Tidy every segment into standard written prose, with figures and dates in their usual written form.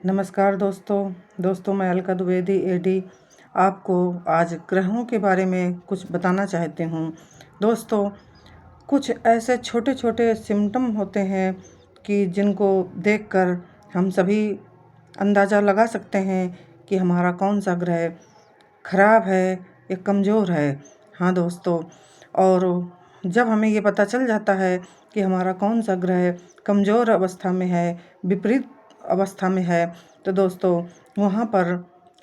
नमस्कार दोस्तों मैं अलका द्विवेदी एडी आपको आज ग्रहों के बारे में कुछ बताना चाहती हूँ। दोस्तों, कुछ ऐसे छोटे छोटे सिम्टम होते हैं कि जिनको देखकर हम सभी अंदाज़ा लगा सकते हैं कि हमारा कौन सा ग्रह खराब है या कमज़ोर है। हाँ दोस्तों, और जब हमें ये पता चल जाता है कि हमारा कौन सा ग्रह कमज़ोर अवस्था में है, विपरीत अवस्था में है, तो दोस्तों वहाँ पर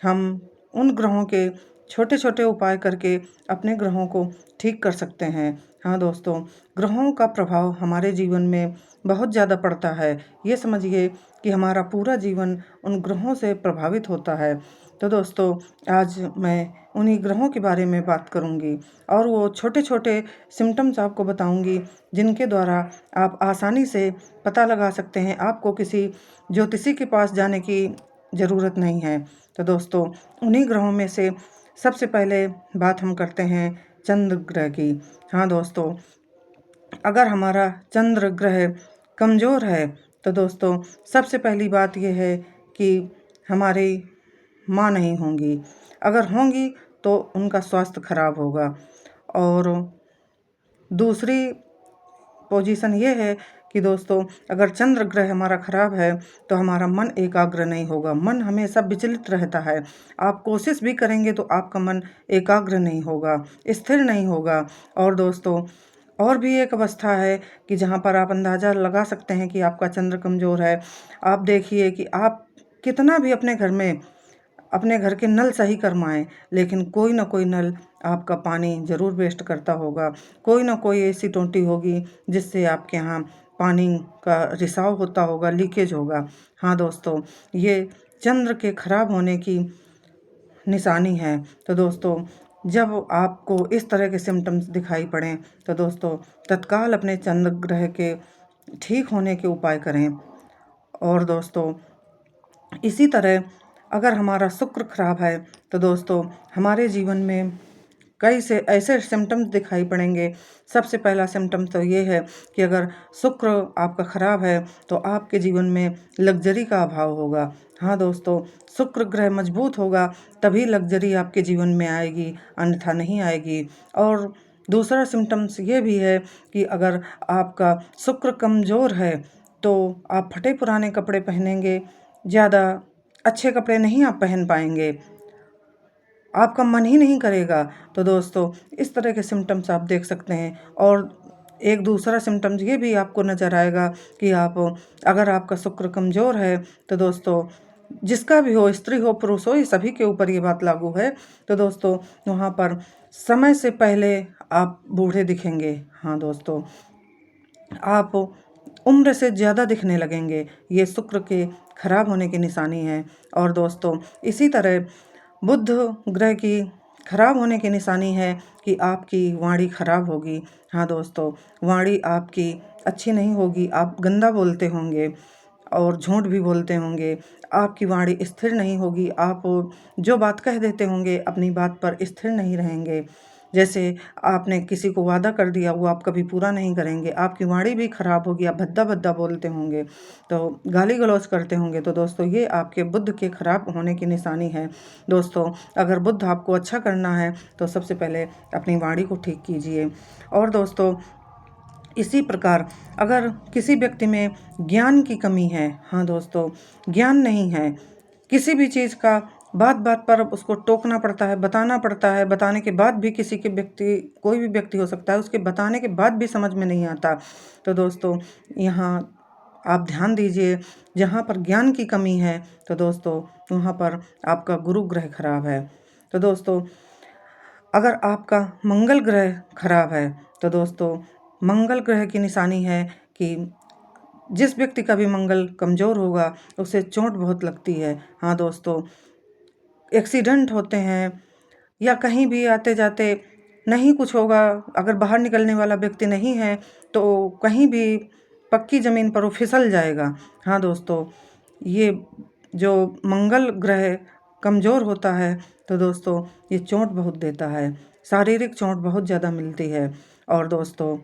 हम उन ग्रहों के छोटे छोटे उपाय करके अपने ग्रहों को ठीक कर सकते हैं। हाँ दोस्तों, ग्रहों का प्रभाव हमारे जीवन में बहुत ज़्यादा पड़ता है। ये समझिए कि हमारा पूरा जीवन उन ग्रहों से प्रभावित होता है। तो दोस्तों, आज मैं उन्हीं ग्रहों के बारे में बात करूंगी और वो छोटे छोटे सिम्टम्स आपको बताऊंगी जिनके द्वारा आप आसानी से पता लगा सकते हैं। आपको किसी ज्योतिषी के पास जाने की ज़रूरत नहीं है। तो दोस्तों, उन्हीं ग्रहों में से सबसे पहले बात हम करते हैं चंद्र ग्रह की। हाँ दोस्तों, अगर हमारा चंद्र ग्रह कमज़ोर है तो दोस्तों सबसे पहली बात यह है कि हमारी माँ नहीं होंगी। अगर होंगी तो उनका स्वास्थ्य खराब होगा। और दूसरी पोजीशन ये है कि दोस्तों अगर चंद्र ग्रह हमारा खराब है तो हमारा मन एकाग्र नहीं होगा। मन हमेशा विचलित रहता है। आप कोशिश भी करेंगे तो आपका मन एकाग्र नहीं होगा, स्थिर नहीं होगा। और दोस्तों, और भी एक अवस्था है कि जहाँ पर आप अंदाज़ा लगा सकते हैं कि आपका चंद्र कमज़ोर है। आप देखिए कि आप कितना भी अपने घर के नल सही करवाएं, लेकिन कोई ना कोई नल आपका पानी ज़रूर वेस्ट करता होगा। कोई ना कोई ऐसी टोंटी होगी जिससे आपके यहाँ पानी का रिसाव होता होगा, लीकेज होगा। हाँ दोस्तों, ये चंद्र के खराब होने की निशानी है। तो दोस्तों, जब आपको इस तरह के सिम्टम्स दिखाई पड़ें तो दोस्तों तत्काल अपने चंद्र ग्रह के ठीक होने के उपाय करें। और दोस्तों, इसी तरह अगर हमारा शुक्र खराब है तो दोस्तों हमारे जीवन में कई से ऐसे सिम्टम्स दिखाई पड़ेंगे। सबसे पहला सिम्टम तो ये है कि अगर शुक्र आपका खराब है तो आपके जीवन में लग्जरी का अभाव होगा। हाँ दोस्तों, शुक्र ग्रह मजबूत होगा तभी लग्जरी आपके जीवन में आएगी, अन्यथा नहीं आएगी। और दूसरा सिम्टम्स ये भी है कि अगर आपका शुक्र कमज़ोर है तो आप फटे पुराने कपड़े पहनेंगे, ज़्यादा अच्छे कपड़े नहीं आप पहन पाएंगे, आपका मन ही नहीं करेगा। तो दोस्तों इस तरह के सिम्टम्स आप देख सकते हैं। और एक दूसरा सिम्टम्स ये भी आपको नज़र आएगा कि अगर आपका शुक्र कमज़ोर है तो दोस्तों जिसका भी हो, स्त्री हो पुरुष हो, ये सभी के ऊपर ये बात लागू है। तो दोस्तों वहाँ पर समय से पहले आप बूढ़े दिखेंगे। हाँ दोस्तों, आप उम्र से ज़्यादा दिखने लगेंगे। ये शुक्र के खराब होने की निशानी है। और दोस्तों इसी तरह बुध ग्रह की खराब होने की निशानी है कि आपकी वाणी खराब होगी। हाँ दोस्तों, वाणी आपकी अच्छी नहीं होगी। आप गंदा बोलते होंगे और झूठ भी बोलते होंगे। आपकी वाणी स्थिर नहीं होगी। आप जो बात कह देते होंगे अपनी बात पर स्थिर नहीं रहेंगे। जैसे आपने किसी को वादा कर दिया वो आप कभी पूरा नहीं करेंगे। आपकी वाणी भी खराब होगी, आप भद्दा भद्दा बोलते होंगे, तो गाली गलौज करते होंगे। तो दोस्तों ये आपके बुध के खराब होने की निशानी है। दोस्तों, अगर बुध आपको अच्छा करना है तो सबसे पहले अपनी वाणी को ठीक कीजिए। और दोस्तों इसी प्रकार अगर किसी व्यक्ति में ज्ञान की कमी है, हाँ दोस्तों ज्ञान नहीं है, किसी भी चीज़ का बात बात पर उसको टोकना पड़ता है, बताना पड़ता है, बताने के बाद भी कोई भी व्यक्ति हो सकता है, उसके बताने के बाद भी समझ में नहीं आता। तो दोस्तों यहाँ आप ध्यान दीजिए, जहाँ पर ज्ञान की कमी है तो दोस्तों वहाँ पर आपका गुरु ग्रह खराब है। तो दोस्तों अगर आपका मंगल ग्रह खराब है तो दोस्तों मंगल ग्रह की निशानी है कि जिस व्यक्ति का भी मंगल कमज़ोर होगा उसे चोट बहुत लगती है। हाँ दोस्तों, एक्सीडेंट होते हैं या कहीं भी आते जाते नहीं कुछ होगा। अगर बाहर निकलने वाला व्यक्ति नहीं है तो कहीं भी पक्की ज़मीन पर वो फिसल जाएगा। हाँ दोस्तों, ये जो मंगल ग्रह कमज़ोर होता है तो दोस्तों ये चोट बहुत देता है, शारीरिक चोट बहुत ज़्यादा मिलती है। और दोस्तों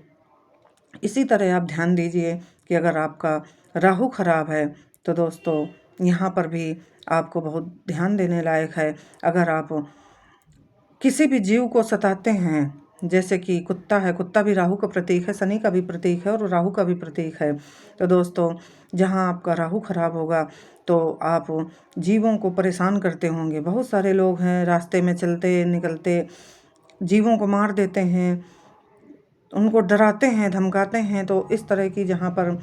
इसी तरह आप ध्यान दीजिए कि अगर आपका राहु खराब है तो दोस्तों यहाँ पर भी आपको बहुत ध्यान देने लायक है। अगर आप किसी भी जीव को सताते हैं, जैसे कि कुत्ता है, कुत्ता भी राहु का प्रतीक है, शनि का भी प्रतीक है और राहु का भी प्रतीक है। तो दोस्तों, जहाँ आपका राहु खराब होगा तो आप जीवों को परेशान करते होंगे। बहुत सारे लोग हैं रास्ते में चलते निकलते जीवों को मार देते हैं, उनको डराते हैं, धमकाते हैं। तो इस तरह की जहाँ पर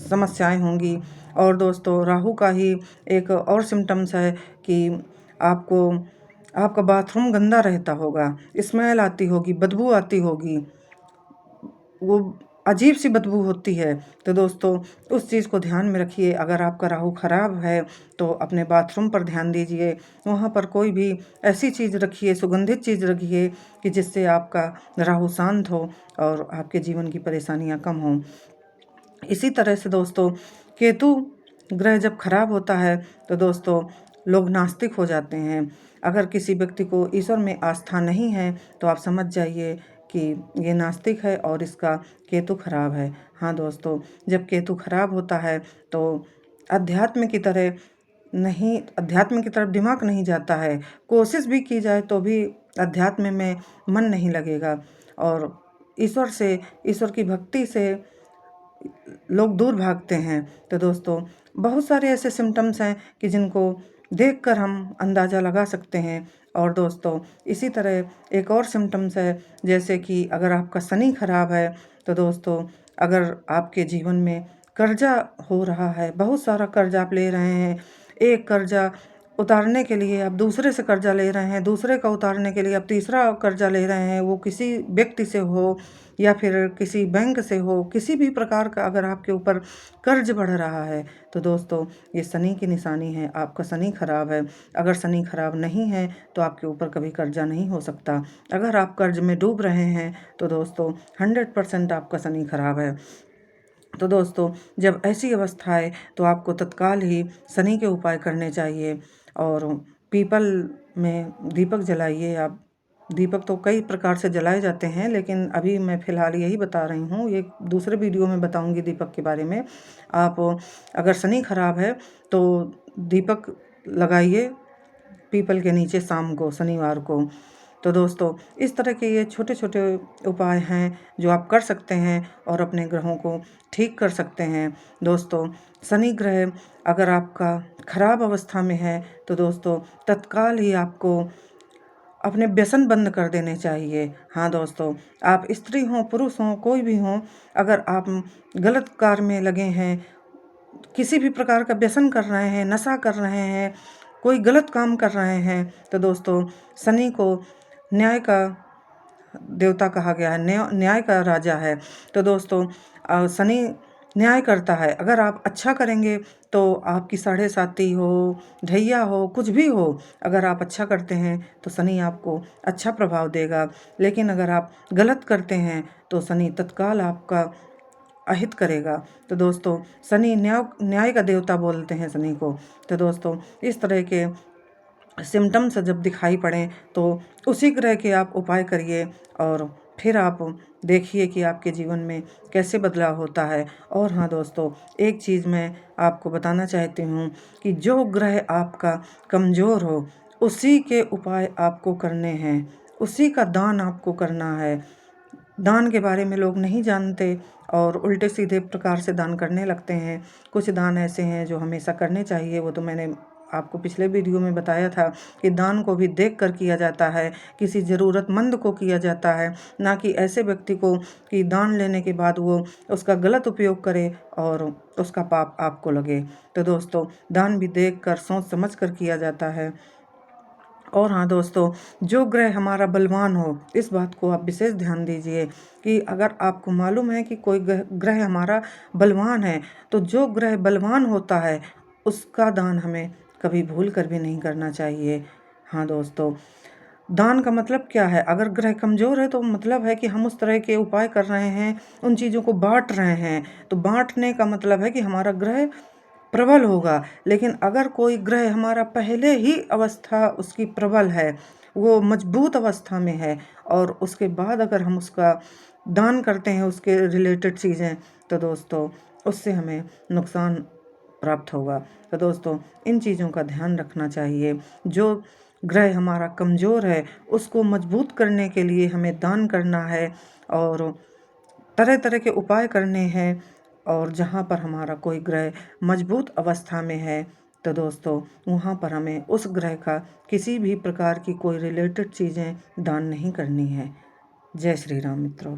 समस्याएं होंगी। और दोस्तों, राहु का ही एक और सिम्टम्स है कि आपका बाथरूम गंदा रहता होगा, स्मेल आती होगी, बदबू आती होगी, वो अजीब सी बदबू होती है। तो दोस्तों, उस चीज़ को ध्यान में रखिए। अगर आपका राहु खराब है तो अपने बाथरूम पर ध्यान दीजिए। वहाँ पर कोई भी ऐसी चीज़ रखिए, सुगंधित चीज़ रखिए कि जिससे आपका राहु शांत हो और आपके जीवन की परेशानियाँ कम हों। इसी तरह से दोस्तों, केतु ग्रह जब खराब होता है तो दोस्तों लोग नास्तिक हो जाते हैं। अगर किसी व्यक्ति को ईश्वर में आस्था नहीं है तो आप समझ जाइए कि ये नास्तिक है और इसका केतु खराब है। हाँ दोस्तों, जब केतु खराब होता है तो अध्यात्म की तरफ दिमाग नहीं जाता है। कोशिश भी की जाए तो भी अध्यात्म में मन नहीं लगेगा और ईश्वर की भक्ति से लोग दूर भागते हैं। तो दोस्तों, बहुत सारे ऐसे सिम्टम्स हैं कि जिनको देखकर हम अंदाज़ा लगा सकते हैं। और दोस्तों, इसी तरह एक और सिम्टम्स है, जैसे कि अगर आपका शनि खराब है तो दोस्तों, अगर आपके जीवन में कर्जा हो रहा है, बहुत सारा कर्जा आप ले रहे हैं, एक कर्जा उतारने के लिए आप दूसरे से कर्जा ले रहे हैं, दूसरे का उतारने के लिए आप तीसरा कर्जा ले रहे हैं, वो किसी व्यक्ति से हो या फिर किसी बैंक से हो, किसी भी प्रकार का अगर आपके ऊपर कर्ज बढ़ रहा है तो दोस्तों, ये शनि की निशानी है। आपका शनि खराब है। अगर शनि खराब नहीं है तो आपके ऊपर कभी कर्जा नहीं हो सकता। अगर आप कर्ज में डूब रहे हैं तो दोस्तों 100% आपका शनि खराब है। तो दोस्तों, जब ऐसी अवस्था आए तो आपको तत्काल ही शनि के उपाय करने चाहिए और पीपल में दीपक जलाइए। आप दीपक तो कई प्रकार से जलाए जाते हैं, लेकिन अभी मैं फ़िलहाल यही बता रही हूँ। ये दूसरे वीडियो में बताऊँगी दीपक के बारे में। आप अगर शनि खराब है तो दीपक लगाइए पीपल के नीचे शाम को, शनिवार को। तो दोस्तों, इस तरह के ये छोटे छोटे उपाय हैं जो आप कर सकते हैं और अपने ग्रहों को ठीक कर सकते हैं। दोस्तों, शनि ग्रह अगर आपका खराब अवस्था में है तो दोस्तों तत्काल ही आपको अपने व्यसन बंद कर देने चाहिए। हाँ दोस्तों, आप स्त्री हों, पुरुष हों, कोई भी हों, अगर आप गलत कार्य में लगे हैं, किसी भी प्रकार का व्यसन कर रहे हैं, नशा कर रहे हैं, कोई गलत काम कर रहे हैं, तो दोस्तों शनि को न्याय का देवता कहा गया है, न्याय का राजा है। तो दोस्तों, शनि न्याय करता है। अगर आप अच्छा करेंगे तो आपकी साढ़े साती हो, ढैया हो, कुछ भी हो, अगर आप अच्छा करते हैं तो शनि आपको अच्छा प्रभाव देगा। लेकिन अगर आप गलत करते हैं तो शनि तत्काल आपका अहित करेगा। तो दोस्तों, शनि न्याय का देवता बोलते हैं शनि को। तो दोस्तों, इस तरह के सिम्टम्स जब दिखाई पड़ें तो उसी ग्रह के आप उपाय करिए और फिर आप देखिए कि आपके जीवन में कैसे बदलाव होता है। और हाँ दोस्तों, एक चीज़ मैं आपको बताना चाहती हूँ कि जो ग्रह आपका कमज़ोर हो उसी के उपाय आपको करने हैं, उसी का दान आपको करना है। दान के बारे में लोग नहीं जानते और उल्टे सीधे प्रकार से दान करने लगते हैं। कुछ दान ऐसे हैं जो हमेशा करने चाहिए, वो तो मैंने आपको पिछले वीडियो में बताया था कि दान को भी देख कर किया जाता है, किसी ज़रूरतमंद को किया जाता है, ना कि ऐसे व्यक्ति को कि दान लेने के बाद वो उसका गलत उपयोग करे और उसका पाप आपको लगे। तो दोस्तों, दान भी देख कर सोच समझ कर किया जाता है। और हाँ दोस्तों, जो ग्रह हमारा बलवान हो, इस बात को आप विशेष ध्यान दीजिए कि अगर आपको मालूम है कि कोई ग्रह हमारा बलवान है तो जो ग्रह बलवान होता है उसका दान हमें कभी भूल कर भी नहीं करना चाहिए। हाँ दोस्तों, दान का मतलब क्या है? अगर ग्रह कमज़ोर है तो मतलब है कि हम उस तरह के उपाय कर रहे हैं, उन चीज़ों को बाँट रहे हैं। तो बाँटने का मतलब है कि हमारा ग्रह प्रबल होगा। लेकिन अगर कोई ग्रह हमारा पहले ही अवस्था उसकी प्रबल है, वो मजबूत अवस्था में है और उसके बाद अगर हम उसका दान करते हैं उसके रिलेटेड चीज़ें, तो दोस्तों उससे हमें नुकसान प्राप्त होगा। तो दोस्तों इन चीज़ों का ध्यान रखना चाहिए। जो ग्रह हमारा कमज़ोर है उसको मजबूत करने के लिए हमें दान करना है और तरह तरह के उपाय करने हैं। और जहाँ पर हमारा कोई ग्रह मजबूत अवस्था में है तो दोस्तों वहाँ पर हमें उस ग्रह का किसी भी प्रकार की कोई रिलेटेड चीज़ें दान नहीं करनी है। जय श्री राम मित्रों।